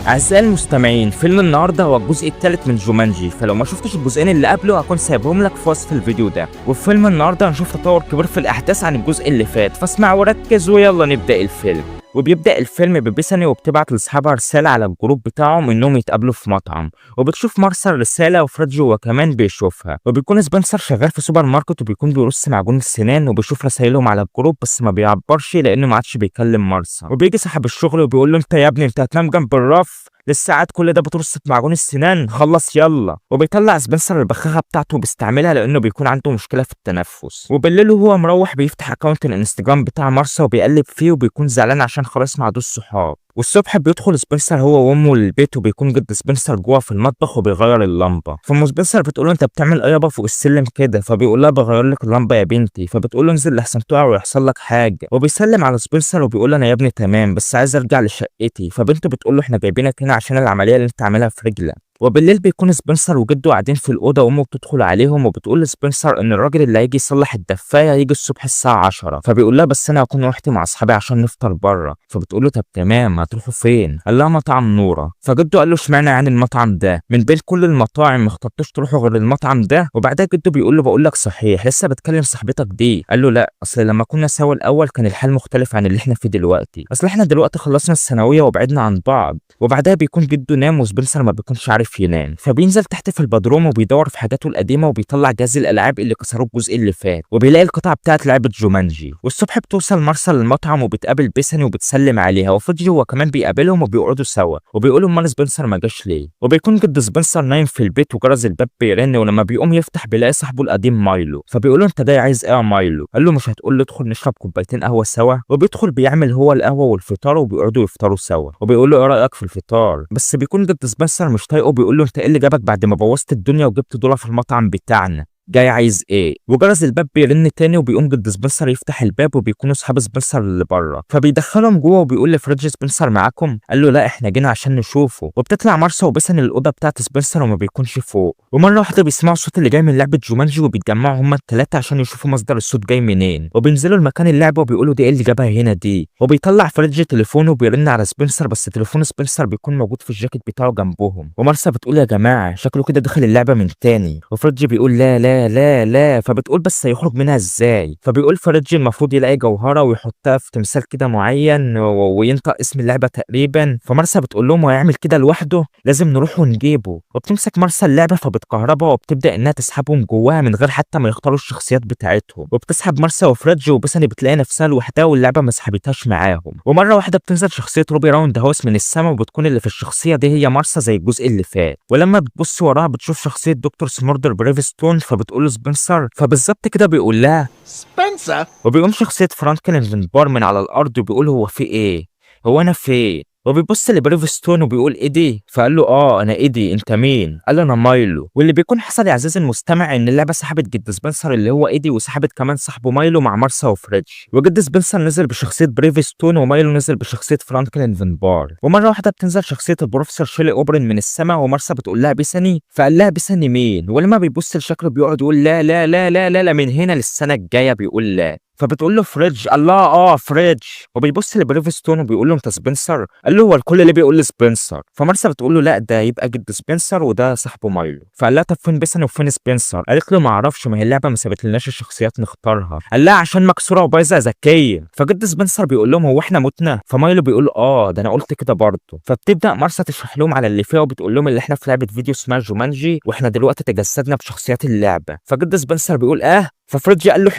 أعزائي المستمعين، فيلم النهارده هو الجزء الثالث من جومانجي، فلو ما شفتش الجزئين اللي قبله هكون سايبهم لك في وصف الفيديو ده. وفي فيلم النهارده هنشوف تطور كبير في الأحداث عن الجزء اللي فات، فاسمع وركز ويلا نبدأ الفيلم. وبيبدأ الفيلم ببيساني وبتبعت لاصحابها رسالة على الجروب بتاعهم انهم يتقابلوا في مطعم، وبتشوف مارسا الرسالة وفريدج هو كمان بيشوفها، وبيكون سبنسر شغال في سوبر ماركت وبيكون بيرص معجون السنان وبيشوف رسايلهم على الجروب بس ما بيعبرش لانه ما عادش بيكلم مارسا. وبيجي صاحب الشغل وبيقول له انت يا ابني انت هتنام جنب الرف لسه قاعد كل ده بترص في معجون السنان، خلص يلا. وبيطلع سبنسر البخاخه بتاعته وبيستعملها لانه بيكون عنده مشكله في التنفس. وبالليل وهو مروح بيفتح اكونت الانستجرام بتاع مارسا وبيقلب فيه وبيكون زعلان عشان خلاص ما عادوش صحاب. والصبح بيدخل سبنسر هو وامه للبيت وبيكون جد سبنسر جوه في المطبخ وبيغير اللمبه. فام سبنسر بتقول له انت بتعمل ايه يابا فوق السلم كده؟ فبيقول لها بغير لك اللمبه يا بنتي. فبتقول له انزل لحسن تقع ويحصل لك حاجه. وبيسلم على سبنسر وبيقول له انا يا ابني تمام بس عايز ارجع لشقتي. فبنته بتقول له احنا جايبينك هنا عشان العمليه اللي انت عاملها في رجلك. وبالليل بيكون سبنسر وجده قاعدين في الاوضه وامه بتدخل عليهم وبتقول لسبنسر ان الراجل اللي هيجي يصلح الدفايه هيجي الصبح الساعه 10. فبيقول لها بس انا هكون رحت مع اصحابي عشان نفطر بره. فبتقول له طب تمام هتروحوا فين؟ قال لها مطعم نوره. فجده قال له اشمعنى يعني المطعم ده؟ من بين كل المطاعم ما اخترتوش تروحوا غير المطعم ده؟ وبعدها جده بيقول له بقول لك صحيح لسه بتكلم صاحبتك دي؟ قال له لا اصل لما كنا سوا الاول كان الحال مختلف عن اللي احنا فيه دلوقتي، اصل احنا دلوقتي خلصنا الثانويه وبعدنا عن بعض. وبعدها بيكون جده نام وسبنسر ما بيكونش عارف ينام، فبينزل تحت في البدروم وبيدور في حاجاته القديمه وبيطلع جهاز الالعاب اللي كسروه الجزء اللي فات وبيلاقي القطعه بتاعت لعبه جومانجي. والصبح بتوصل مارسا للمطعم وبتقابل بيساني وبتسلم عليها، وفريدج هو كمان بيقابلهم وبيقعدوا سوا وبيقولوا امال سبنسر ما جاش ليه. وبيكون جد سبنسر نايم في البيت وجرس الباب بيرن، ولما بيقوم يفتح بيلاقي صاحبه القديم مايلو. فبيقول له انت جاي عايز ايه يا مايلو؟ قال له مش هتقول لي ادخل نشرب كوبايتين قهوه سوا؟ وبيدخل بيعمل هو القهوه والفطار وبيقعدوا يفطروا سوا وبيقول له ايه رايك في الفطار؟ بس بيكون جد سبنسر مش طايقه بيقول له انت ايه اللي جابك بعد ما بوظت الدنيا وجبت دولار في المطعم بتاعنا؟ جاي عايز ايه؟ وجرس الباب بيرن تاني وبيقوم جد سبنسر يفتح الباب وبيكونوا اصحاب سبنسر اللي بره، فبيدخلهم جوه وبيقول لفريدج سبنسر معاكم؟ قال له لا احنا جينا عشان نشوفه. وبتطلع مارسا وبيساني الاوضه بتاعت سبنسر وما بيكونش فوق، ومره واحده بيسمعوا الصوت اللي جاي من لعبه جومانجي وبيتجمعوا هما الثلاثه عشان يشوفوا مصدر الصوت جاي منين، وبينزلوا المكان اللعبه وبيقولوا دي ايه اللي جابها هنا دي. وبيطلع فريدج تليفونه وبيرن على سبنسر بس تليفون سبنسر بيكون موجود في الجاكيت بتاعه جنبهم. ومارسا بتقول يا جماعه شكله كده دخل اللعبه من تاني، وفريدج بيقول لا لا لا لا. فبتقول بس هيخرج منها ازاي؟ فبيقول فريدج المفروض يلاقي جوهره ويحطها في تمثال كده معين وينطق اسم اللعبه تقريبا. فمارسا بتقول لهم هو هيعمل كده لوحده؟ لازم نروح ونجيبه. وبتمسك مارسا اللعبه فبتكهربها وبتبدا انها تسحبهم جواها من غير حتى ما يختاروا الشخصيات بتاعتهم، وبتسحب مارسا وفريدج وبيساني بتلاقي نفسها لوحدها واللعبه ما سحبتهاش معاهم. ومره واحده بتنزل شخصيه روبي راوند هاوس من السما وبتكون اللي في الشخصيه دي هي مارسا زي الجزء اللي فات. ولما بتبص وراها بتشوف شخصيه دكتور سموردر بريفستون فبتقول له سبنسر، فبالظبط كده بيقول لها سبنسر. وبيقوم شخصية فرانكلين فينبار من على الأرض وبيقول هو في إيه؟ هو أنا فين؟ وبيبص لبريفستون وبيقول ايدي؟ فقال له اه انا ايدي، انت مين؟ قال له انا مايلو. واللي بيكون حصل يا عزيزي المستمع ان اللعبه سحبت جد سبنسر اللي هو ايدي وسحبت كمان صاحبه مايلو مع مارسا وفريدج، وجد سبنسر نزل بشخصيه بريفستون ومايلو نزل بشخصيه فرانكلين فينبار. ومره واحده بتنزل شخصيه البروفيسور شيلي اوبرين من السماء ومارسا بتقول لها بيساني، فقال لها بيساني مين؟ ولما بيبص لشكله بيقعد يقول لا لا لا لا لا, لا من هنا للسنه الجايه بيقول لا. فبتقول له فريدج، الله فريدج. وبيبص لبريفستون وبيقول له انت سبنسر؟ قال له هو الكل اللي بيقول سبنسر. فمارسا بتقول له لا ده يبقى جد سبنسر وده صاحبه مايلو. فقال لها طب فين بيساني وفين سبنسر؟ قالت له ما اعرفش ما هي اللعبه ما سابتلناش الشخصيات نختارها. قال لها عشان مكسوره وبايظه ذكيه. فجد سبنسر بيقول لهم هو احنا متنا؟ فمايلو بيقول اه ده انا قلت كده برضه. فبتبدا مارسا تشرح لهم على اللي فيها وبتقول لهم اللي احنا في لعبه فيديو اسمها جومانجي واحنا دلوقتي تجسدنا بشخصيات اللعبه. فجد سبنسر بيقول ففريدج قال له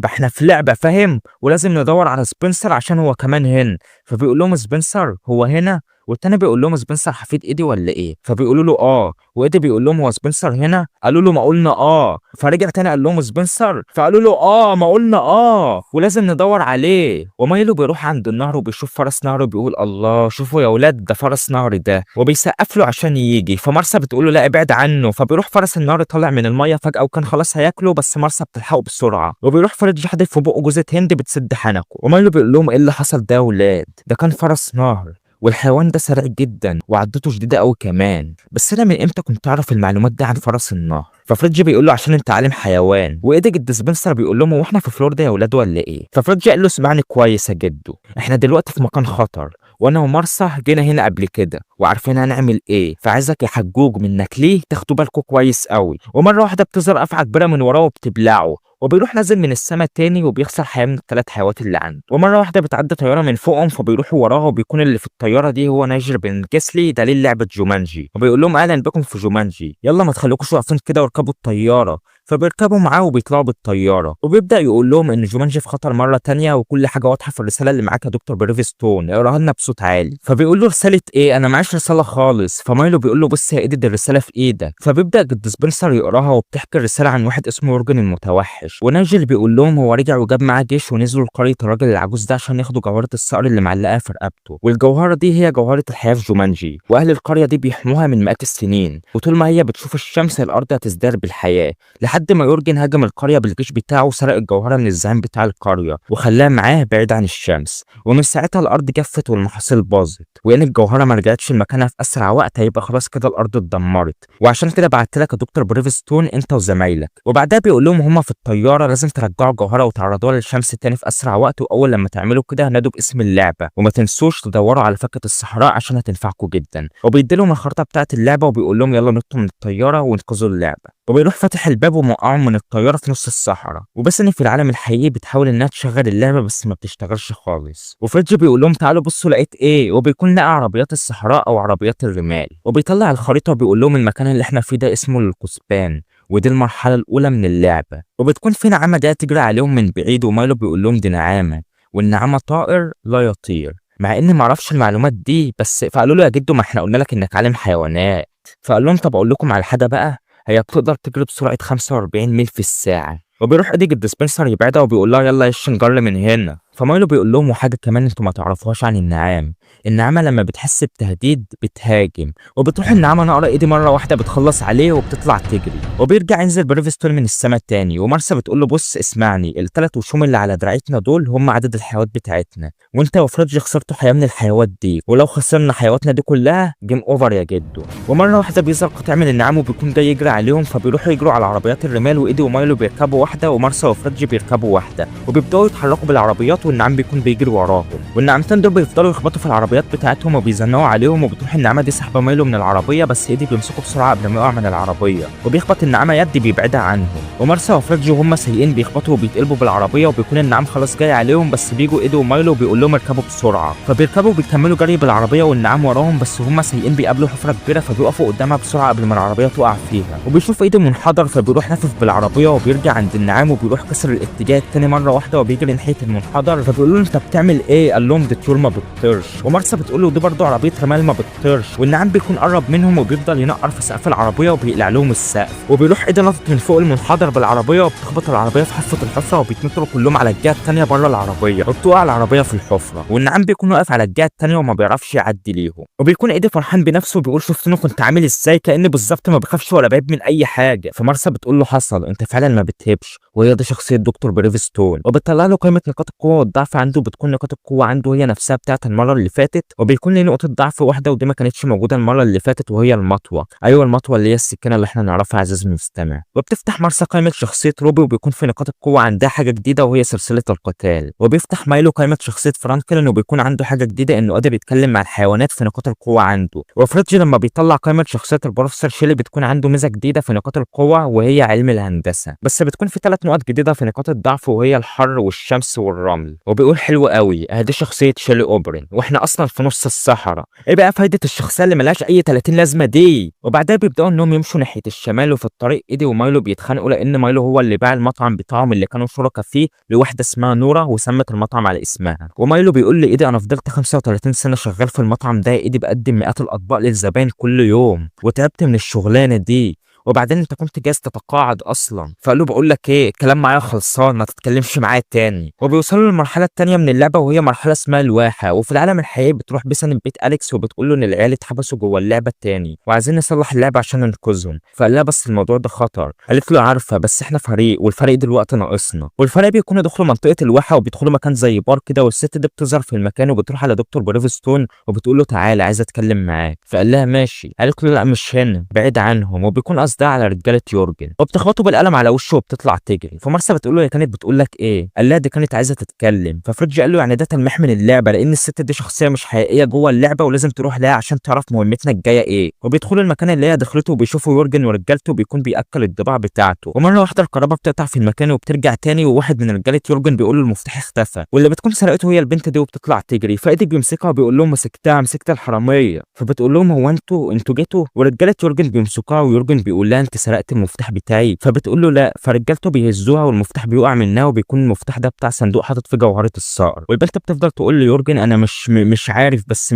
احنا في لعبه فاهم، ولازم ندور على سبنسر عشان هو كمان هنا. فبيقول لهم سبنسر هو هنا؟ والتاني بيقول لهم سبنسر حفيد ايدي ولا ايه؟ فبيقولوا له اه. وايدي بيقول لهم هو سبنسر هنا؟ قالوا له ما قلنا اه. فرجع تاني قال لهم سبنسر؟ فقالوا له اه ما قلنا اه ولازم ندور عليه. ومايلو بيروح عند النهر وبيشوف فرس نهر وبيقول الله شوفوا يا ولاد ده فرس نهر ده، وبيسقف له عشان يجي. فمارسا بتقول له لا ابعد عنه. فبيروح فرس النهر طالع من الميه فجاه وكان خلاص هياكله بس مارسا بتلحقه بسرعه، وبيروح فريدج حادف في بقه جوزة هند بتسد حنكه. ومايلو بيقول لهم ايه اللي حصل ده يا ولاد؟ ده كان فرس نهر والحيوان ده سريع جدا وعضته شديده قوي كمان، بس انا من امتى كنت اعرف المعلومات دي عن فرس النهر؟ ففريدج بيقول له عشان انت عالم حيوان. وايدي جد سبنسر بيقول لهم هو احنا في فلوريدا يا ولاد ولا ايه؟ ففريدج قال له اسمعني كويس يا جدو، احنا دلوقتي في مكان خطر وانا ومارسا جينا هنا قبل كده وعارفين هنعمل ايه، فعايزك يا حجوج منك ليه تاخدوا بالكم كويس قوي. ومره واحده بتظهر افعى كبيره من وراه وبتبلعه، وبيروح نازل من السما تاني وبيخسر حياة من الثلاث حيوات اللي عنده. ومرة واحدة بتعدي طيارة من فوقهم فبيروحوا وراها، وبيكون اللي في الطيارة دي هو نيجر بن جسلي دليل لعبة جومانجي، وبيقول لهم أهلا بكم في جومانجي، يلا ما تخليكوش واقفين كده واركبوا الطيارة. فبيركبوا معاه وبيطلعوا بالطيارة، وبيبدأ يقول لهم إن جومانجي في خطر مرة تانية، وكل حاجة واضحة في الرسالة اللي معاك يا دكتور بريفستون، اقراها لنا بصوت عالي. فبيقول له رسالة إيه؟ أنا معيش رسالة خالص. فمايلو بيقول له بص يا إيدي دي الرسالة في إيدك. فبيبدأ جد سبنسر يقراها، وبتحكي الرسالة عن واحد اسمه يورجن المتوحش، ونيجل بيقول لهم هو رجع وجاب معاه جيش ونزلوا لقرية الراجل العجوز ده عشان ياخدوا جوهرة الصقر اللي معلقاها في رقبته، والجوهرة دي هي جوهرة الحياة في جومانجي، وأهل القرية دي بيحموها من مئات السنين، وطول ما هي بتشوف الشمس الأرض هتزدهر بالحياة، لحد ما يورجن هاجم القرية بالجيش بتاعه وسرق الجوهرة من الزعيم بتاع القرية وخلاها معاه بعيد عن الشمس، ومن ساعتها الأرض جفت والمحاصيل باظت، وإن الجوهرة ما رجعتش لمكانها في أسرع وقت هيبقى خلاص كده الأرض اتدمرت، وعشان كده بعت لك يا دكتور بريفستون أنت وزمايلك. وبعدها بيقول لهم هما في الطيارة لازم ترجعوا الجوهرة وتعرضوها للشمس تاني في أسرع وقت، وأول لما تعملوا كده هنادوا باسم اللعبة، وما تنسوش تدوروا على فاكهة الصحراء عشان هتنفعكم جدا. وبيديلهم الخريطة بتاعة اللعبة وبيقول لهم يلا نطوا من الطيارة وانقذوا اللعبة، وبيروح فاتح الباب وموقعهم من الطيارة في نص الصحراء. وبس إن في العالم الحقيقي بتحاول إنها تشغل اللعبة بس ما بتشتغلش خالص. وفريدج بيقول لهم تعالوا بصوا لقيت إيه، وبيكون لقى عربيات الصحراء أو عربيات الرمال، وبيطلع الخريطة وبيقول لهم المكان اللي إحنا فيه ده اسمه القصبان، ودي المرحلة الأولى من اللعبة. وبتكون في نعامة جاية تجري عليهم من بعيد، ومايلو بيقول لهم دي نعامة، والنعامة طائر لا يطير، مع إني معرفش المعلومات دي بس. فقالوا له يا جدو ما إحنا قلنا لك إنك عالم حيوانات. فقال لهم طب أقول لكم على حاجة بقى، هي بتقدر تجري بسرعة 45 ميل في الساعة. وبيروح ايدي جد سبنسر يبعدها وبيقول لها يلا يش نجر من هنا. فمايلو بيقول لهم وحاجة كمان انتوا ما تعرفوهاش عن النعام، النعامة لما بتحس بتهديد بتهاجم، وبتروح النعامة نقرة ايدي مرة واحدة بتخلص عليه وبتطلع تجري. وبيرجع ينزل بريفستون من السما تاني، ومارسا بتقول له بص اسمعني، الثلاث وشوم اللي على دراعتنا دول هم عدد الحيوات بتاعتنا، وانت وفريدج خسرتوا حياة من الحيوات دي، ولو خسرنا حيواتنا دي كلها جيم اوفر يا جدو. ومرة واحدة بيظهر قطع من النعام وبيكون جاي يجري عليهم، فبيروحوا يجروا على عربيات الرمال، وايدي ومايلو بيركبوا واحدة ومارسا وفريدج بيركبوا واحدة، وبيبدأوا يتحركوا بالعربيات والنعام بيكون بيجري وراهم، والنعمتين دول بيفضلوا يخبطوا في العربيات بتاعتهم وبيزنقوا عليهم، وبتروح النعامة دي سحبة مايلو من العربية بس ايدي بيمسكوا بسرعة قبل ما يقع من العربية، وبيخبط النعامة يد بيبعدها عنهم. ومارسا وفريدج وهم سايقين بيخبطوا وبيتقلبوا بالعربية، وبيكون النعام خلاص جاي عليهم بس بيجوا ايدي ومايلو وبيقول لهم اركبوا بسرعة، فبيركبوا وبيكملوا جري بالعربية والنعام وراهم، بس هم سايقين بيقابلوا حفرة كبيرة فبيقفوا قدامها بسرعة قبل ما العربية تقع فيها، وبيشوف ايدي منحدر فبيروح لافف بالعربية وبيرجع عند النعام وبيروح كسر الاتجاه التاني مرة واحدة وبيجري ناحية المنحدر. فبيقولوا له انت بتعمل ايه؟ قال لهم دي طيور ما بتطيرش. ومارسا بتقول له دي برضه عربية رمال ما بتطيرش، والنعام بيكون قرب منهم وبيفضل ينقر في سقف العربية وبيقلع لهم السقف، وبيروح ايدي نطت من فوق المنحدر بالعربية وبتخبط العربية في حافة الحفرة وبيتنطروا كلهم على الجهة التانية بره العربية، وبتقع العربية في الحفرة، والنعام بيكون واقف على الجهة التانية وما بيعرفش يعدي ليهم، وبيكون ايدي فرحان بنفسه وبيقول شفتني كنت عامل ازاي، كأني بالظبط ما بخافش ولا بعيب من اي حاجة. فمارسا بتقول له حصل، انت فعلا ما بتهبش، وهي دي شخصية دكتور بريفستون، وبتطلع له قائمة نقاط القوة والضعف عنده، بتكون نقاط القوة عنده هي نفسها بتاعت المرة اللي فاتت، وبيكون له نقطة ضعف واحدة ودي ما كانتش موجودة المرة اللي فاتت، وهي المطوة. ايوه المطوة اللي هي السكينة اللي احنا نعرفها عزيزي المستمع. وبتفتح مارسا قائمة شخصية روبي وبيكون في نقاط القوة عندها حاجة جديدة وهي سلسلة القتال، وبيفتح مايلو قائمة شخصية فرانكلين وبيكون عنده حاجة جديدة انه قادر يتكلم مع الحيوانات في نقاط القوة عنده. وفريدج لما بيطلع قائمة شخصية البروفيسور شيلي بتكون عنده ميزة جديدة في نقاط القوة وهي علم الهندسة، بس بتكون في 3 نقط جديدة في نقاط الضعف وهي الحر والشمس والرمل. وبيقول حلو قوي ادي شخصية شيلي اوبرين واحنا اصلا في نص الصحراء، ايه بقى فايدة الشخصية اللي ملهاش اي 30 لازمة دي؟ وبعدها بيبداوا انهم يمشوا ناحية الشمال، وفي الطريق ايدي ومايلو بيتخانقوا لان مايلو هو اللي باع المطعم بتاعهم اللي كانوا شركاء فيه لواحدة اسمها نورا وسمت المطعم على اسمها. ومايلو بيقول لايدي انا فضلت 35 سنة شغال في المطعم ده، ايدي بقدم مئات الاطباق للزباين كل يوم وتعبت من الشغلانة دي، وبعدين انت كنت جايز تتقاعد اصلا. فقال له بقول لك ايه الكلام معايا خلصان ما تتكلمش معايا تاني. وبيوصلوا للمرحله الثانيه من اللعبه وهي مرحله اسمها الواحه، وفي العالم الحقيقي بتروح بيسن بيت اليكس وبتقول له ان العيال اتحبسوا جوه اللعبه الثاني وعايزين نصلح اللعبه عشان ننقذهم. فقال لها بس الموضوع ده خطر. قالت له عارفه بس احنا فريق والفريق دلوقتي ناقصنا. والفريق بيكونوا يدخلوا منطقه الواحه وبيدخلوا مكان زي بار كده، والست دي بتظهر في المكان وبتروح على دكتور بريفستون وبتقول له تعالى عايزه اتكلم معاك. فقال لها ماشي. قالت له لا مش هنا بعيد عنهم، وبيكون قصدها ده على رجاله يورجن وبتخبطه بالقلم على وشه وبتطلع تجري. فمارسا بتقول له هي كانت بتقول لك ايه؟ قال لها دي كانت عايزه تتكلم. ففريدج قال له يعني ده تلميح من اللعبه، لان الست دي شخصيه مش حقيقيه جوه اللعبه ولازم تروح لها عشان تعرف مهمتنا الجايه ايه. وبيدخلوا المكان اللي هي دخلته وبيشوفوا يورجن ورجالته بيكون بياكل الضباع بتاعته. ومره واحده الكهرباء بتقطع في المكان وبترجع تاني، وواحد من رجاله يورجن بيقول له المفتاح اختفى، واللي بتكون سرقته هي البنت دي وبتطلع تجري. فايدي بيمسكها وبيقول لهم مسكتها، مسكت الحراميه. فبتقول لهم هو انتوا جيتوا؟ ورجاله يورجن بيمسكوها ويورجن بيقول لها انت سرقت المفتاح بتاعي. فبتقول له لا. فرجالته بيهزوها والمفتاح بيقع منها، وبيكون المفتاح ده بتاع صندوق حاطط فيه جوهره الصقر. والبنت بتفضل تقول ليورجن انا مش عارف، بس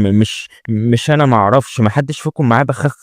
مش انا ما اعرفش، ما حدش فيكم معاه بخاخ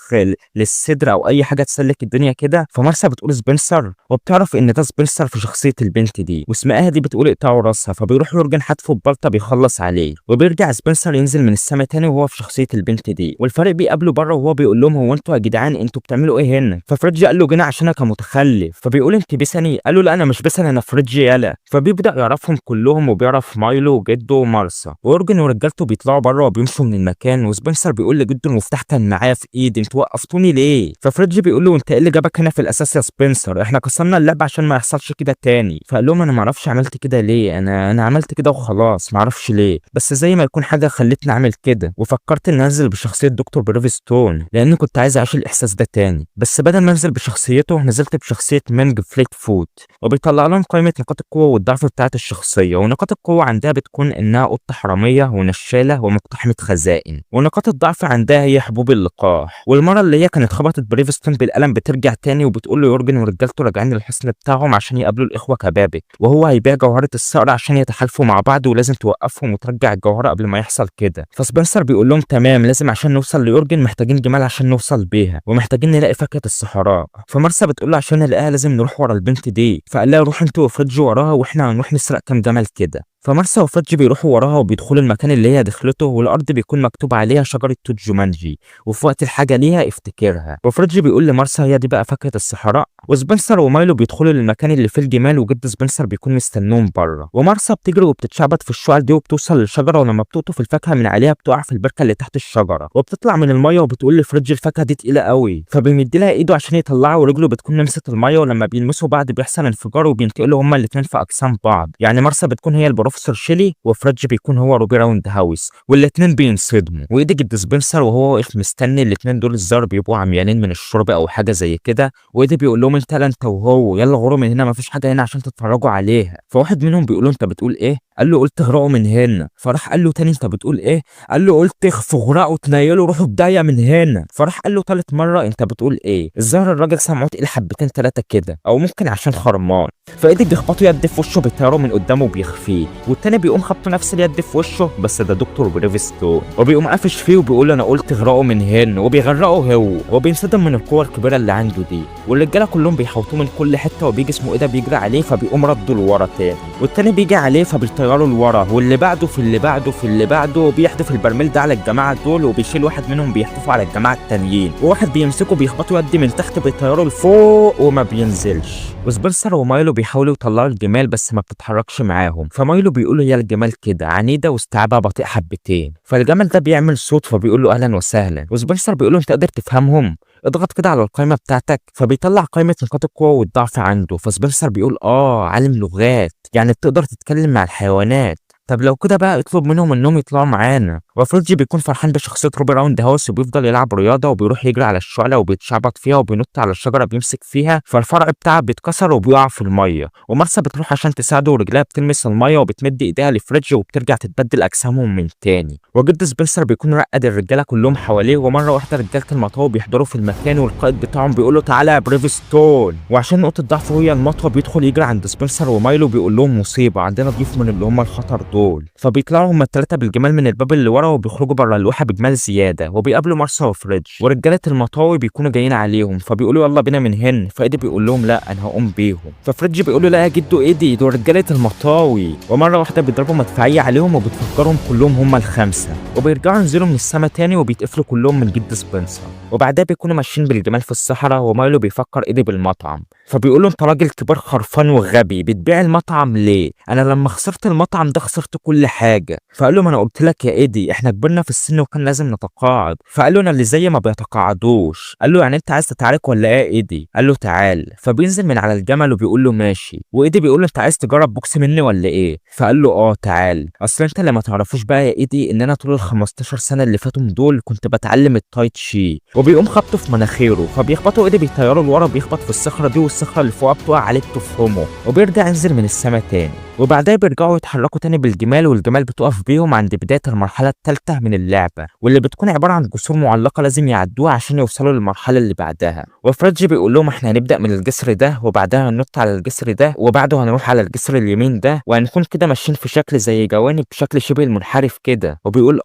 للصدر او اي حاجه تسلك الدنيا كده. فمارسا بتقول سبنسر، وبتعرف ان ده سبنسر في شخصيه البنت دي، واسمها دي بتقول اقطعوا راسها. فبيروح يورجن حتفه ببلطه بيخلص عليه، وبيرجع سبنسر ينزل من السما تاني وهو في شخصيه البنت دي. والفريق بيقابله بره وهو بيقول لهم هو انتوا يا جدعان انتوا بتعملوا ايه هنا؟ ففريدج قال له جينا عشانك متخلف. فبيقول انت بسني؟ قال له لا انا مش بسني، انا فريدج يالا. فبيبدا يعرفهم كلهم وبيعرف مايلو وجده ومارسا. ويورجن ورجالته بيطلعوا بره وبيمشوا من المكان، وسبنسر بيقول لجده المفتاح كان معايا في ايدي، انتوا وقفتوني ليه؟ ففريدج بيقول له انت ايه اللي جابك هنا في الاساس يا سبنسر؟ احنا كسرنا اللعبه عشان ما يحصلش كده تاني. فقال لهم انا ما اعرفش عملت كده ليه، انا عملت كده وخلاص، ما اعرفش ليه، بس زي ما يكون حاجه خلتني اعمل كده. وفكرت ان انزل بشخصيه دكتور بريفستون لان كنت عايز اعيش الاحساس ده تاني، بس بدل ما انزل بشخصيته نزلت بشخصيه مينج فليت فوت. وبيطلع لهم قائمه نقاط القوه والضعف بتاعه الشخصيه. ونقاط القوه عندها بتكون انها قطه حراميه ونشاله ومقتحمه خزائن. ونقاط الضعف عندها هي حبوب اللقاح. والمره اللي هي كانت خبطت بريفستون بالقلم بترجع تاني وبتقول له يورجن ورجالته راجعين للحصن بتاعهم عشان يقابلوا الاخوه كبابك، وهو هيبيع جوهره الصقر عشان يتحالفوا مع بعض ولازم توقفهم وترجع الجوهره قبل ما يحصل كده. فسبنسر بيقول لهم تمام، لازم عشان نوصل ليورجن محتاجين جمال عشان نوصل بيها، ومحتاجين نلاقي فاكهه الصحراء. فمارسا بتقول له عشان نلاقيها لازم نروح ورا البنت دي. فقال لها روح انت وفريدج وراها واحنا هنروح نسرق كام جمل كده. فمارسا وفريدج بيروحوا وراها وبيدخلوا المكان اللي هي دخلته، والارض بيكون مكتوب عليها شجره توت جومانجي، وفي وقت الحاجه ليها افتكرها. وفريدج بيقول لمارسا هي دي بقى فاكهه الصحراء. وسبنسر ومايلو بيدخلوا للمكان اللي فيه الجمال، وجد سبنسر بيكون مستنوهم بره. ومارسا بتجري وبتتشعبط في الشعل دي وبتوصل للشجره، ولما بتقطف الفاكهه من عليها بتقع في البركه اللي تحت الشجره، وبتطلع من الميه وبتقول لفريدج الفاكهه دي تقيله قوي. فبيمد لها ايده عشان يطلعها ورجله بتكون لمست الميه، ولما بيلمسوا بعض بيحصل انفجار وبينتقلوا هما الاثنين في اجسام بعض. يعني مارسا بتكون هي البروفيسور شيلي وفريدج بيكون هو روبي راوند هاوس، والاثنين بينصدموا. وايدي جد سبنسر وهو واقف مستني الاثنين دول الظاهر بيبقوا عميانين من الشرب او حاجه زي كده. وايدي بيقول لهم انت وهو يلا غوروا من هنا، مفيش حاجه هنا عشان تتفرجوا عليها. فواحد منهم بيقول له انت بتقول ايه؟ قال له قلت اغرقوا من هنا. فراح قال له تاني انت بتقول ايه؟ قال له قلت اخفوا اغرقوا تنيلوا روحوا بدايه من هنا. فراح قال له تالت مره انت بتقول ايه؟ الظاهر الراجل سمعه تقيل حبتين ثلاثه كده، او ممكن عشان خرمان. فايدي بيخبطوا يد في وشه بيطيروا من قدامه وبيخفيه، والتاني بيقوم خبطه نفس اليد في وشه بس ده دكتور بريفستون، وبيقوم قافش فيه وبيقول انا قلت اغرقوا من هنا، وبيغرقوا هو. وبينصدم من القوه الكبيره اللي عنده دي، والرجاله كلهم بيحوطوه من كل حته، وبيجي اسمه ايه ده بيجري عليه فبيقوم رده لورا تاني، والتاني بيجي عليه فبيطيروا لورا، واللي بعده في اللي بعده في اللي بعده، وبيحدف البرميل ده على الجماعه دول، وبيشيل واحد منهم بيحدفوا على الجماعه التانيين، وواحد بيمسكه بيخبطوا يد من تحت بيطيروا لفوق وما بينزلش. وسبنسر ومايلو بيحاولوا يطلعوا الجمال بس ما بتتحركش معاهم. فمايلو بيقول له يا الجمال كده عنيده واستيعابها بطيء حبتين. فالجمل ده بيعمل صوت فبيقول له اهلا وسهلا. وسبنسر بيقول له انت قادر تفهمهم؟ اضغط كده على القائمه بتاعتك. فبيطلع قائمه نقاط القوه والضعف عنده. فسبنسر بيقول عالم لغات، يعني بتقدر تتكلم مع الحيوانات. طب لو كده بقى اطلب منهم انهم يطلعوا معانا. وفريدج بيكون فرحان بشخصيه روبي راوند هاوس، وبيفضل يلعب رياضه وبيروح يجري على الشعله وبيتشعبط فيها وبينط على الشجره بيمسك فيها، فالفرع بتاعها بيتكسر وبيقع في الميه. ومارسا بتروح عشان تساعده ورجلها بتلمس الميه وبتمد ايديها لفريدج وبترجع تتبدل اجسامهم من تاني. وجد سبنسر بيكون رقد الرجاله كلهم حواليه، ومره واحده رجاله المطوه بيحضروا في المكان، والقائد بتاعهم بيقول له تعالى يا بريفستون. وعشان نقطه ضعفه هي المطوه بيدخل يجري عند سبنسر ومايلو بيقول لهم مصيبه عندنا ضيوف من اللي هم الخطر دول. فبيطلعوا هم الثلاثه بالجمال من الباب اللي ورا وبيخرجوا بره اللوحه بجمال زياده، وبيقابلوا مارسا وفريدج، ورجاله المطاوي بيكونوا جايين عليهم فبيقولوا يلا بينا من هنا. فايدي بيقول لهم لا انا هقوم بيهم. ففريدج بيقول له لا يا جدو ايدي دول رجاله المطاوي. ومره واحده بيضربوا مدفعيه عليهم وبتفكرهم كلهم هم الخمسه، وبيرجعوا ينزلوا من السما تاني وبيتقفلوا كلهم من جد سبنسر. وبعدها بيكونوا ماشيين بالجمال في الصحراء، ومايلو بيفكر ايدي بالمطعم. فبيقول له انت راجل كبير خرفان وغبي بتبيع المطعم ليه؟ انا لما خسرت المطعم ده خسرت خسرت كل حاجه. فقال له ما انا قلت لك يا ايدي احنا كبرنا في السن وكان لازم نتقاعد. فقال له انا اللي زي ما بيتقاعدوش. قال له يعني انت عايز تتعارك ولا ايه يا ايدي؟ قال له تعال. فبينزل من على الجمل وبيقول له ماشي. وايدي بيقول له انت عايز تجرب بوكس مني ولا ايه؟ فقال له اه تعال. اصل انت اللي ما تعرفوش بقى يا ايدي ان انا طول ال 15 سنه اللي فاتوا دول كنت بتعلم التاي تشي. وبيقوم خبطه في مناخيره فبيخبطه ايدي بيطيره لورا بيخبط في الصخره دي والصخره اللي فوقها بتقع عليه بتفرمه وبيرجع ينزل من السما تاني. وبعدها بيرجعوا يتحركوا تاني بالجمال والجمال بتقف بيهم عند بدايه المرحله الثالثه من اللعبه واللي بتكون عباره عن جسور معلقه لازم يعدوها عشان يوصلوا للمرحله اللي بعدها. وفريدج بيقول لهم احنا هنبدا من الجسر ده وبعدها هننط على الجسر ده وبعده هنروح على الجسر اليمين ده وهنكون كده ماشيين في شكل زي جوانب بشكل شبه المنحرف كده. وبيقول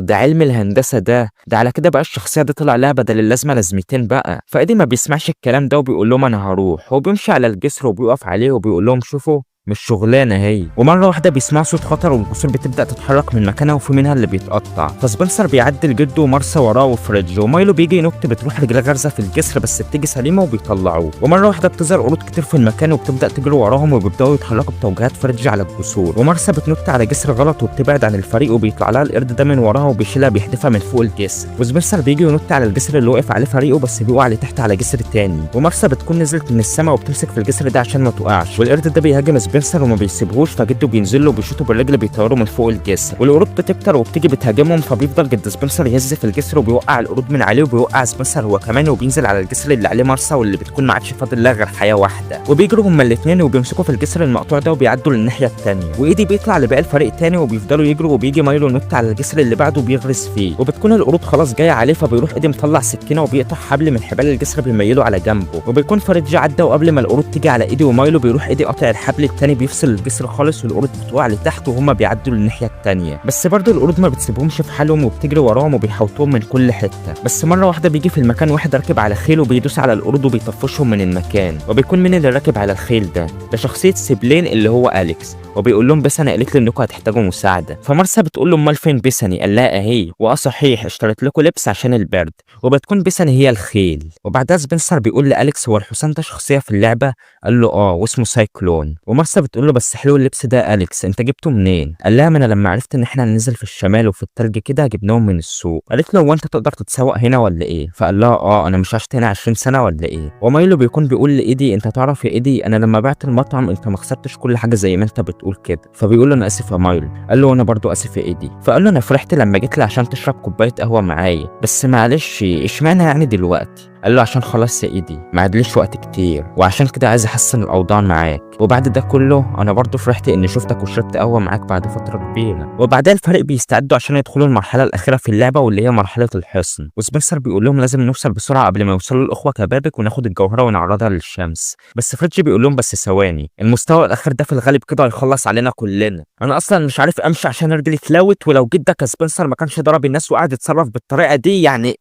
ده علم الهندسه ده على كده بقى الشخصيه دي طلع لها بدل اللازمه لازمتين بقى. فايدي ما بيسمعش الكلام ده وبيقول لهم انا هروح. هو بيمشي على الجسر وبيقف عليه وبيقول لهم شوفوا مش شغلانه هي. ومره واحده بيسمع صوت خطر والجسور بتبدا تتحرك من مكانها وفي منها اللي بيتقطع. فسبنسر بيعدي لجده ومارسا وراه وفريدج ومايلو بيجي ينط بتروح رجلها غارزه في الجسر بس بتيجي سليمه وبيطلعوه. ومره واحده بتظهر قرود كتير في المكان وبتبدا تجري وراهم وبيبداوا يتحركوا بتوجيهات فريدج على الجسور. ومارسا بتنط على جسر غلط وبتبعد عن الفريق وبيطلع لها القرد ده من وراها وبيشيلها بيحدفها من فوق الجسر. وسبنسر بيجي ينط على الجسر اللي واقف عليه فريقه بس بيقع لتحت على جسر تاني. ومارسا بتكون نزلت من السماء وبتمسك في الجسر ده عشان ما تقعش. والقرد ده بيهاجم سبنسر وما بيسيبه فجده بينزل له وبيشوطه بالرجل بيطيروا من فوق الجسر. والقرود بتكتر وبتيجي بتهاجمهم فبيفضل جد سبنسر يهز في الجسر وبيوقع القرود من عليه وبيوقع سبنسر هو كمان وبينزل على الجسر اللي عليه مارسا واللي بتكون ما عادش فاضل لها غير حياه واحده. وبيجروا هما الاثنين وبيمسكوا في الجسر المقطوع ده وبيعدوا للناحيه الثانيه. وايدي بيطلع لباقي الفريق تاني وبيفضلوا يجروا وبيجي مايلو ينط على الجسر اللي بعده وبيغرس فيه. وبتكون القرود خلاص جايه عليه فبيروح ايدي مطلع سكينه وبيقطع حبل من حبال الجسر بيميله على جنبه. وبيكون فريدج عدى وقبل ما القرود تيجي على ايدي ومايلو بيروح ايدي قاطع الحبل الثاني بيفصل الجسر خالص والقرود بتوقع لتحت وهما بيعدوا للناحيه الثانيه. بس برضه القرود ما بتسيبهمش في حالهم وبتجري وراهم وبيحوطوهم من كل حته. بس مره واحده بيجي في المكان واحد راكب على خيل وبيدوس على القرود وبيطفشهم من المكان. وبيكون مين اللي راكب على الخيل ده شخصيه سيبلين اللي هو أليكس. وبيقول لهم بيساني قالت لي انكم هتحتاجوا مساعده. فمارسا بتقول له امال فين بيساني؟ قال لها اهي. صحيح اشتريت لكم لبس عشان البرد. وبتكون بيساني هي الخيل. وبعدها سبنسر بيقول لأليكس هو الحصان ده شخصيه في اللعبه؟ قال له واسمه سايكلون. ومارسا بتقول له بس حلو اللبس ده أليكس انت جبته منين؟ قال لها ما انا لما عرفت ان احنا هننزل في الشمال وفي التلج كده جبناهم من السوق. قالت له هو انت تقدر تتسوق هنا ولا ايه؟ فقال لها انا مش عشت هنا 20 سنه ولا ايه؟ ومايلو بيكون بيقول لايدي انت تعرف يا ايدي انا لما بعت المطعم انت ما خسرتش كل حاجه زي ما انت بتقول كده. فبيقول له انا اسف يا مايلو. قال له انا برضو اسف يا ايدي. فقال له انا فرحت لما جيت لي عشان تشرب كوبايه قهوه معايا بس معلش اشمعنى يعني دلوقتي؟ قال له عشان خلاص يا ايدي ما عادليش وقت كتير وعشان كده عايز احسن الاوضاع معاك. وبعد ده كله انا برضو فرحت اني شفتك وشربت قهوه معاك بعد فتره كبيره. وبعدها الفريق بيستعدوا عشان يدخلوا المرحله الاخيره في اللعبه واللي هي مرحله الحصن. وسبنسر بيقول لهم لازم نوصل بسرعه قبل ما يوصلوا الاخوه كبابك وناخد الجوهره ونعرضها للشمس. بس فريدج بيقول لهم بس ثواني المستوى الاخير ده في الغالب كده هيخلص علينا كلنا. انا اصلا مش عارف امشي عشان رجلي اتلوت ولو جدك سبنسر ما كانش ضرب الناس وقعد يتصرف بالطريقه دي يعني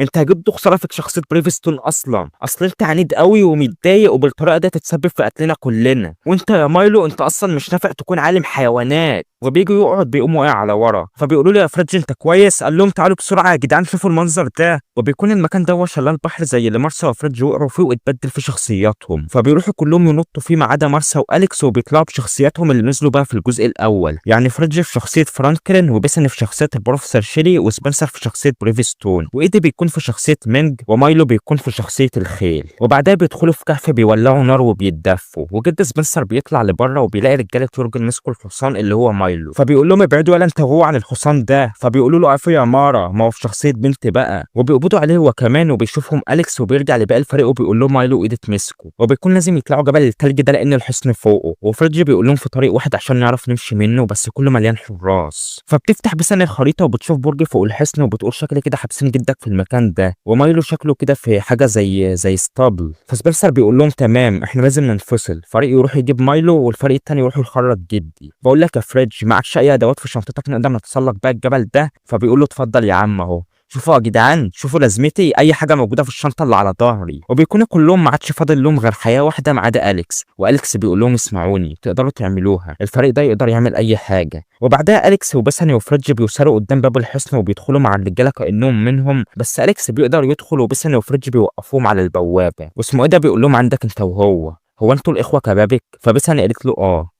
انت هجيب خساره فيك شخصيه بريفستون اصلا انت عنيد قوي ومتضايق وبالطريقه دي تتسبب في قتلنا كلنا. وانت يا مايلو انت اصلا مش نافع تكون عالم حيوانات. وبيجي يقعد بيقوم واقع على ورا. فبيقولوا لي يا فريدج انت كويس؟ قال لهم تعالوا بسرعه يا جدعان شوفوا المنظر ده. وبيكون المكان ده شلال بحر زي اللي مارسا وفريدج وقعوا فيه واتبدل في شخصياتهم. فبيروحوا كلهم ينطوا فيه ما عدا مارسا واليكس وبيطلعوا بشخصياتهم اللي نزلوا بقى في الجزء الاول. يعني فريدج في شخصيه فرانكلين وبيسن في شخصيه البروفيسور شيلي وسبنسر في شخصيه بريفستون وايدي بيكون في شخصيه مينج ومايلو بيكون في شخصيه الخيل. وبعدها بيدخلوا في كهف بيولعوا نار وبيتدفوا. وجد سبنسر بيطلع لبره وبيلاقي رجاله يورجن مسكوا الحصان اللي هو مايلو. فبيقول لهم ابعدوا ولا انت وهو عن الحصان ده. فبيقولوا له عفوا يا مارا ما هو في شخصيه بنت بقى. وبيقبضوا عليه هو كمان وبيشوفهم أليكس وبيرجع لباقي الفريق وبيقول لهم مايلو وايدي اتمسكوا. وبيكون لازم يطلعوا جبل التلج ده لان الحصن فوقه. وفريدج بيقول لهم في طريق واحد عشان نعرف نمشي منه بس كله مليان حراس. فبتفتح بسن الخريطه وبتشوف برج فوق الحصن وبتقول شكل كده حابسين جدك في المكان ده. ومايلو شكله كده في حاجه زي اسطبل. فسبنسر بيقول لهم تمام احنا لازم ننفصل فريق يروح يجيب مايلو والفريق التاني يروح يخرج جدي. بقول لك يا فريدج معكش اي ادوات في شنطتك نقدر نتسلق بقى الجبل ده؟ فبيقول له اتفضل يا عم اهو. شوفوا يا جدعان شوفوا لازمتي اي حاجه موجوده في الشنطه اللي على ظهري. وبيكونوا كلهم ما عادش فاضل لهم غير حياه واحده ما عدا أليكس. وأليكس بيقول لهم اسمعوني تقدروا تعملوها الفريق ده يقدر يعمل اي حاجه. وبعدها أليكس وبيساني وفريدج بيوصلوا قدام باب الحصن وبيدخلوا مع الرجاله كانهم منهم بس أليكس بيقدر يدخل وبيساني وفريدج بيوقفوهم على البوابه. واسمه ايه ده بيقول لهم عندك انت وهو انتوا الاخوه كبابك؟ فبيساني قالت له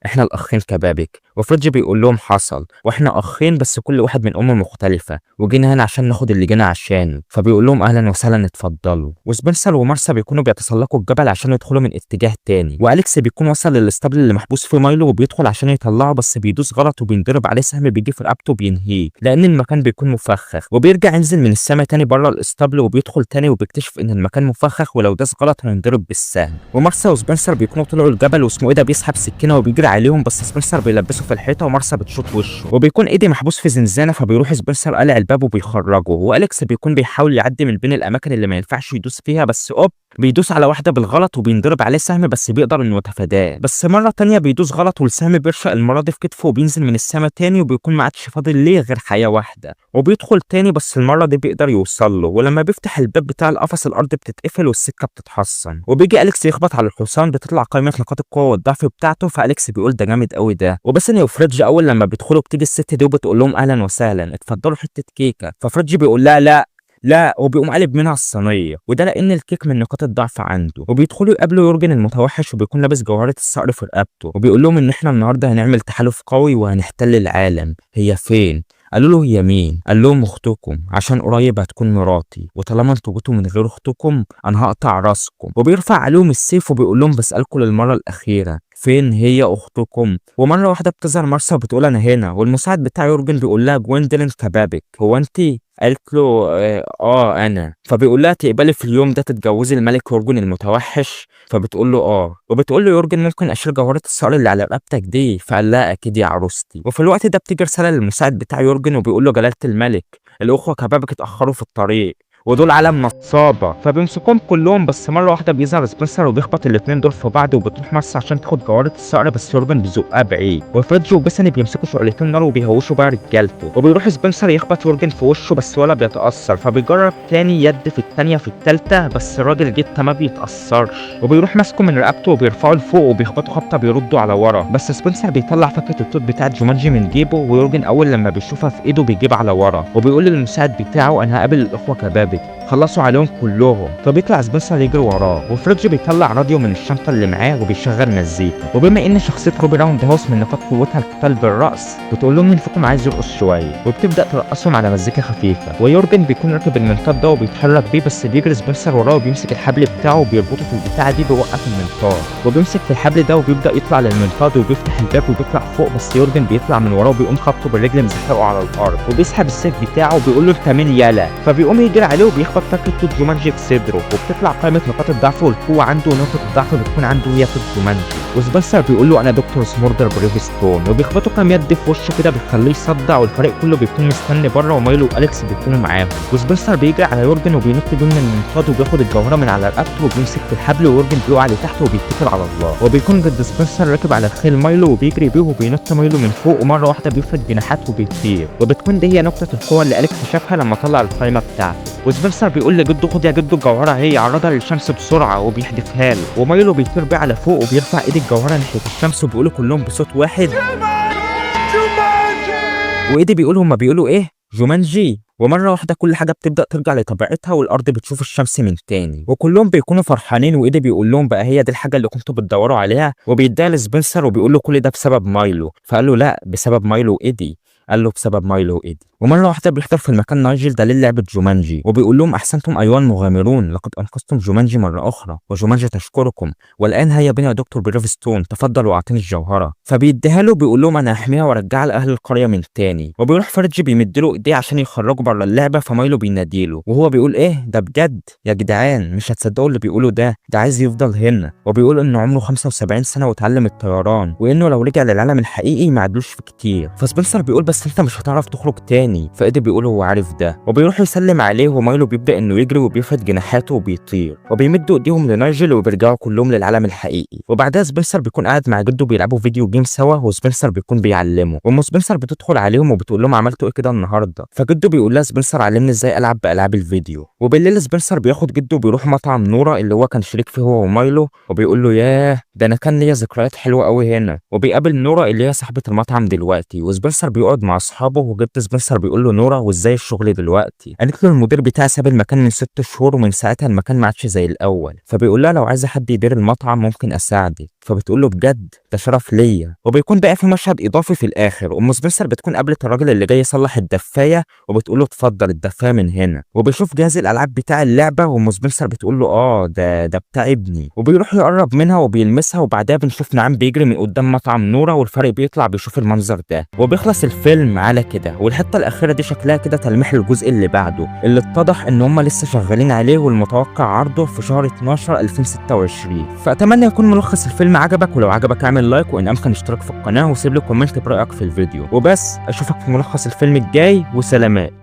احنا الاخين كبابك. وفريدج بيقول لهم حصل، واحنا اخين بس كل واحد من ام مختلفه، وجينا هنا عشان ناخد اللي جينا عشانه. فبيقول لهم اهلا وسهلا اتفضلوا. وسبنسر ومارسا بيكونوا بيتسلقوا الجبل عشان يدخلوا من اتجاه تاني، واليكس بيكون وصل للاسطبل اللي محبوس فيه مايلو وبيدخل عشان يطلعه، بس بيدوس غلط وبينضرب عليه سهم بيجي في رقبته بينهيه لان المكان بيكون مفخخ. وبيرجع ينزل من السما تاني بره الاسطبل وبيدخل تاني وبيكتشف ان المكان مفخخ ولو داس غلط هينضرب بالسهم. ومارسا وسبنسر بيكونوا طلعوا الجبل واسمه ايه ده بيسحب سكينه وبيجري عليهم، بس سبنسر بيلبسه في الحيطه ومارسا بتشوط وشه. وبيكون ايدي محبوس في زنزانه، فبيروح سبنسر قلع الباب وبيخرجه، واليكس بيكون بيحاول يعدي من بين الاماكن اللي ما ينفعش يدوس فيها، بس بيدوس على واحده بالغلط وبينضرب عليه سهم، بس بيقدر انه يتفاداه. بس مره تانية بيدوس غلط والسهم بيرشق المره دي في كتفه وبينزل من السما تاني، وبيكون ما عادش فاضل ليه غير حياه واحده. وبيدخل تاني بس المره دي بيقدر يوصل له، ولما بيفتح الباب بتاع القفص الارض بتتقفل والسكه بتتحصن. وبيجي اليكس يخبط على الحصان، بتطلع قائمه نقاط القوه والضعف بتاعته، فاليكس بيقول ده جامد قوي ده. وبسني وفريدج اول لما بيدخلوا بتيجي الست دي وبتقول لهم اهلا وسهلا اتفضلوا حته كيكه. ففريدج بيقول لا لا لا، وبيقوم قالب منها الصينيه، وده لان الكيك من نقاط الضعف عنده. وبيدخلوا يقابلوا يورجن المتوحش وبيكون لابس جوهره الصقر في رقبته، وبيقول لهم ان احنا النهارده هنعمل تحالف قوي وهنحتل العالم. هي فين؟ قالوا له هي مين؟ قال لهم اختكم، عشان قريب هتكون مراتي، وطالما انتوا جيتوا من غير اختكم انا هقطع راسكم. وبيرفع عليهم السيف وبيقول لهم بسالكم للمره الاخيره فين هي اختكم؟ ومره واحده بتظهر مارسا وبتقول انا هنا، والمساعد بتاع يورجن بيقول لها جويندلين كبابك، هو انتي؟ قالت له انا. فبيقول لها تقبلي في اليوم ده تتجوزي الملك يورجن المتوحش؟ فبتقول له وبتقول له يورجن ممكن اشيل جوهره الصقر اللي على رقبتك دي؟ فقال لها اكيد يا عروستي. وفي الوقت ده بتيجي رساله للمساعد بتاع يورجن وبيقول له جلاله الملك الاخوه كبابك اتاخروا في الطريق ودول عالم نصابه. فبيمسكوهم كلهم، بس مره واحده بيظهر سبنسر وبيخبط الاثنين دول في بعض، وبتروح مارسا عشان تاخد جوهره الصقر بس يورجن بيزقها بعيد. وفريدج وبسني بيمسكوا شعلتين نار وبيهوشوا بقى رجالته، وبيروح سبنسر يخبط يورجن في وشه بس ولا بيتاثر، فبيجرب تاني يد في الثانيه في الثالثه بس الراجل جيتا ما بيتاثرش. وبيروح ماسكه من رقبته وبيرفعه لفوق وبيخبطوا خبطه بيردوا على ورا، بس سبنسر بيطلع فكه التوت بتاعت جومانجي من جيبه، ويورجن اول لما بيشوفها في ايده بيجيب على ورا، وبيقول للمساعد بتاعه انا هقابل الاخوه كبابك خلصوا عليهم كلهم. فبيطلع سبنسر يجري وراه، وفريدج بيطلع راديو من الشنطه اللي معاه وبيشغل مزيكا. وبما ان شخصيه روبي راوند هاوس من نقاط قوتها القتال بالرقص، بتقول لهم مين فيكم عايز يرقص شويه، وبتبدا ترقصهم على مزيكا خفيفه. ويورجن بيكون راكب المنطاد ده وبيتحرك بيه، بس بيجري سبنسر وراه وبيمسك الحبل بتاعه وبيربطه في البتاعه دي بيوقف المنطاد، وبيمسك في الحبل ده وبيبدا يطلع للمنطاد وبيفتح الباب وبيطلع فوق، بس يورجن بيطلع من وراه وبيقوم خبطه بالرجل مزحلقه على الارض، وبيسحب السيف بتاعه وبيقول له انت مين يالا. فبيقوم يجري عليه وبيخبط فكه توت جومانجي في صدره، وبتطلع قائمه نقاط الضعف والقوه عنده، ونقطه الضعف بتكون عنده هي توت جومانجي. وسبنسر بيقول له انا دكتور سموردر بريفستون، وبيخبطوا كام يد في وشه كده بتخليه يصدع، والفريق كله بيكون مستني بره ومايلو واليكس بيكونوا معاهم. وسبنسر بيجري على يورجن وبينط بيه من المنطاد وبياخد الجوهره من على رقبته وبيمسك في الحبل، ويورجن بيقع لتحت وبيتكل على الله. وبيكون ضد سبنسر راكب على الخيل مايلو وبيجري بيه وبينط مايلو من فوق، ومره واحده بيفرد جناحات وبيطير، وبتكون دي هي نقطه القوه اللي اليكس شافها لما طلع القائمه بتاعته. وسبنسر بيقول لجده خد يا جده الجوهره هي، عرضها للشمس بسرعه وبيحدفها له، ومايلو بيطير بيه على فوق وبيرفع ايد الجوهره ناحيه الشمس وبيقولوا كلهم بصوت واحد وايدي بيقول هما بيقولوا ايه؟ جومانجي. ومره واحده كل حاجه بتبدا ترجع لطبيعتها والارض بتشوف الشمس من تاني، وكلهم بيكونوا فرحانين، وايدي بيقول لهم بقى هي دي الحاجه اللي كنتوا بتدوروا عليها، وبيديها لسبنسر وبيقول له كل ده بسبب مايلو. فقال له لا بسبب مايلو وايدي. قال له بسبب مايلو وايدي. ومره واحده بيحضر في المكان نايجل دليل لعبه جومانجي، وبيقول لهم احسنتم ايها المغامرون، لقد انقذتم جومانجي مره اخرى وجومانجي تشكركم، والان هيا بنا يا دكتور بريفستون تفضل واعطيني الجوهره. فبيديها له بيقول لهم انا هحميها وارجعها لاهل القريه من تاني. وبيروح فريدج بيمد له ايديه عشان يخرجه بره اللعبه، فمايلو بيناديله وهو بيقول ايه ده بجد يا جدعان مش هتصدقوا اللي بيقولوا ده عايز يفضل هنا، وبيقول انه عمره 75 سنه واتعلم الطيران، وانه لو رجع للعالم الحقيقي ما عدلوش في كتير. فسبنسر بيقول بس انت مش هتعرف تخرج تاني، فايدي بيقول هو عارف ده، وبيروح يسلم عليه، ومايلو بيبدا انه يجري وبيفرد جناحاته وبيطير، وبيمدوا ايديهم لنايجل وبيرجعوا كلهم للعالم الحقيقي. وبعدها سبنسر بيكون قاعد مع جده بيلعبوا فيديو جيم سوا، وسبنسر بيكون بيعلمه، وام سبنسر بتدخل عليهم وبتقول لهم عملتوا ايه كده النهارده، فجده بيقول لها سبنسر علمني ازاي العب بالعاب الفيديو. وبالليل سبنسر بياخد جده وبيروح مطعم نورا اللي هو كان شريك فيه هو ومايلو، وبيقول له ياه ده انا كان ليا ذكريات حلوه قوي هنا، وبيقابل نورا اللي هي صاحبه المطعم دلوقتي، وسبنسر بيقعد مع اصحابه، وجد سبنسر بيقول له نورا وازاي الشغل دلوقتي؟ قالت له المدير بتاعي ساب المكان من 6 شهور ومن ساعتها المكان ما عادش زي الاول، فبيقول لها لو عايزه حد يدير المطعم ممكن اساعدك. فبتقول له بجد ده شرف ليا. وبيكون بقى في مشهد اضافي في الاخر، ام سبنسر بتكون قابلت الراجل اللي جاي يصلح الدفايه وبتقول له اتفضل الدفايه من هنا، وبيشوف جهاز الالعاب بتاع اللعبه وام سبنسر بتقول له ده بتاع ابني، وبيروح يقرب منها وبيلمسها. وبعدها بنشوف نعام بيجري من قدام مطعم نورا والفرق بيطلع بيشوف المنظر ده، وبيخلص الفيلم على كده. والحته الاخيره دي شكلها كده تلميح للجزء اللي بعده اللي اتضح ان هم لسه شغالين عليه والمتوقع عرضه في شهر 12 2026. فاتمنى يكون ملخص الفيلم عجبك، ولو عجبك اعمل لايك وان امكن اشتراك في القناه وسيب لي كومنت برايك في الفيديو. وبس اشوفك في ملخص الفيلم الجاي، وسلامات.